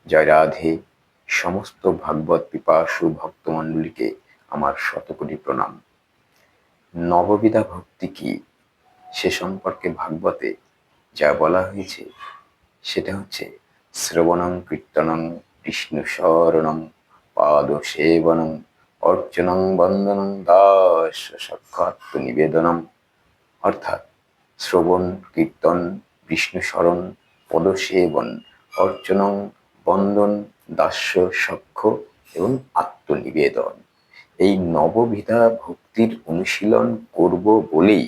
জয় রাধে। সমস্ত ভাগবত পিপাসু ভক্তমণ্ডলীকে আমার শতকোটি প্রণাম। নববিধা ভক্তি কি সে সম্পর্কে ভাগবতে যা বলা হয়েছে সেটা হচ্ছে শ্রবণং কীর্তনং বিষ্ণু শরণং পাদ সেবনং অর্চনং বন্দনং দাস সাক্ষাৎ নিবেদনম। অর্থাৎ শ্রবণ, কীর্তন, বিষ্ণু স্মরণ, পদসেবন, অর্চনং, বন্দন, দাস্য সাক্ষ্য এবং আত্মনিবেদন। এই নববিধা ভক্তির অনুশীলন করব বলেই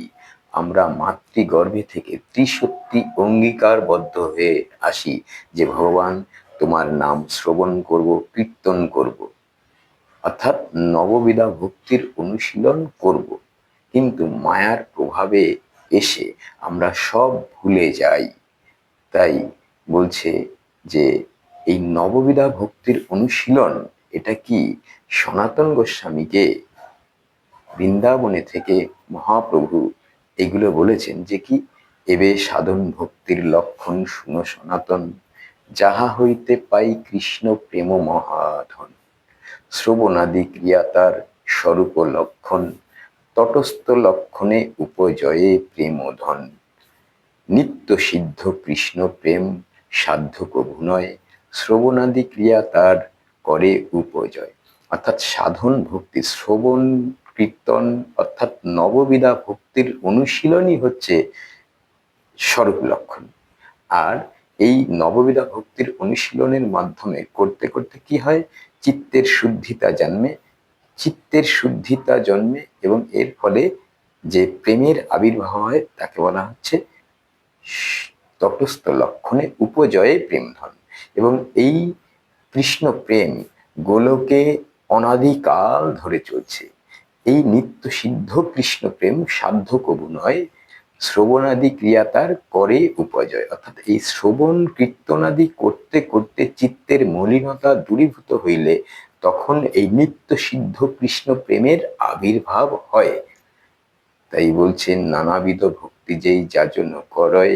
আমরা মাতৃগর্ভে থেকে ত্রিশক্তি অঙ্গীকারবদ্ধ হয়ে আসি যে ভগবান তোমার নাম শ্রবণ করব, কীর্তন করব, অর্থাৎ নববিধা ভক্তির অনুশীলন করব। কিন্তু মায়ার প্রভাবে এসে আমরা সব ভুলে যাই। তাই বলছে যে এই নববিধা ভক্তির অনুশীলন এটা কি সনাতন গোস্বামীকে বৃন্দাবনে থেকে মহাপ্রভু এগুলো বলেছেন যে কি এবে সাধন ভক্তির লক্ষণ শুনো সনাতন, যাহা হইতে পাই কৃষ্ণ প্রেম মহাধন, শ্রবণাদি ক্রিয়া তার স্বরূপ লক্ষণ, তটস্থ লক্ষণে উপজয়ে প্রেমধন, নিত্য সিদ্ধ কৃষ্ণ প্রেম সাধ্য কভু নয়, শ্রবণাদি ক্রিয়া তার করে উপজয়। অর্থাৎ সাধন ভক্তি, শ্রবণ কীর্তন অর্থাৎ নববিধা ভক্তির অনুশীলনই হচ্ছে স্বরূপ লক্ষণ। আর এই নববিধা ভক্তির অনুশীলনের মাধ্যমে করতে করতে কি হয়, চিত্তের শুদ্ধিতা জন্মে এবং এর ফলে যে প্রেমের আবির্ভাব হয় তাকে বলা হচ্ছে তটস্থ লক্ষণে উপজয়ে প্রেমধন। এবং এই কৃষ্ণ প্রেম গোলকে অনাদিকাল ধরে চলছে। এই নিত্য সিদ্ধ কৃষ্ণ প্রেম সাধ্য কভু নয়, শ্রবণাদি ক্রিয়া তার করে উপজয়। অর্থাৎ এই শ্রবণ কীর্তনাদি করতে করতে চিত্তের মলিনতা দূরীভূত হইলে তখন এই নিত্য সিদ্ধ কৃষ্ণ প্রেমের আবির্ভাব হয়। তাই বলছেন নানাবিধ ভক্তি যেই যাজন করয়,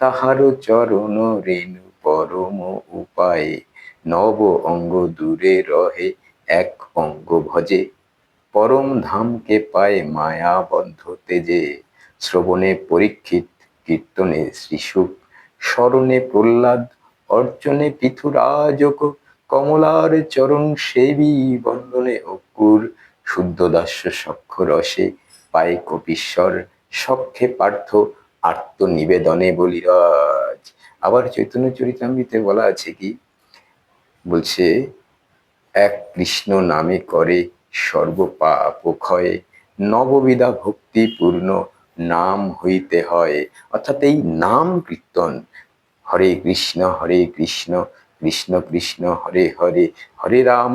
তাহারও চরণ রেণু পরম উপায়ে, নব অঙ্গ দূরে রহে এক অঙ্গ ভজে, পরম ধামকে পায় মায়া বদ্ধ তেজে, শ্রবণে পরীক্ষিত, কীর্তনে শ্রীশুক, স্মরণে প্রহ্লাদ, অর্চনে পৃথুরাজক, কমলার চরণ সেবী, বন্দনে অকুর, শুদ্ধ দাস্য সখ্য রসে পায় কপীশ্বর, সখ্যে পার্থ আত্মনিবেদনে বলিরাজ। আবার চৈতন্য চরিতামৃতে বলা আছে কি, বলছে এক কৃষ্ণ নামে করে সর্ব পাপ ক্ষয়, নববিধা ভক্তি পূর্ণ নাম হইতে হয়। অর্থাৎ এই নাম কীর্তন, হরে কৃষ্ণ কৃষ্ণ কৃষ্ণ হরে হরে, হরে রাম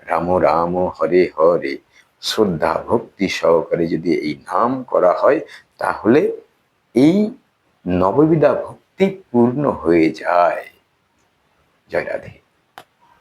রাম রাম হরে হরে, শ্রদ্ধা ভক্তি সহকারে যদি এই নাম করা হয় তাহলে এই নববিধা ভক্তি পূর্ণ হয়ে যায়। জয় রাধে।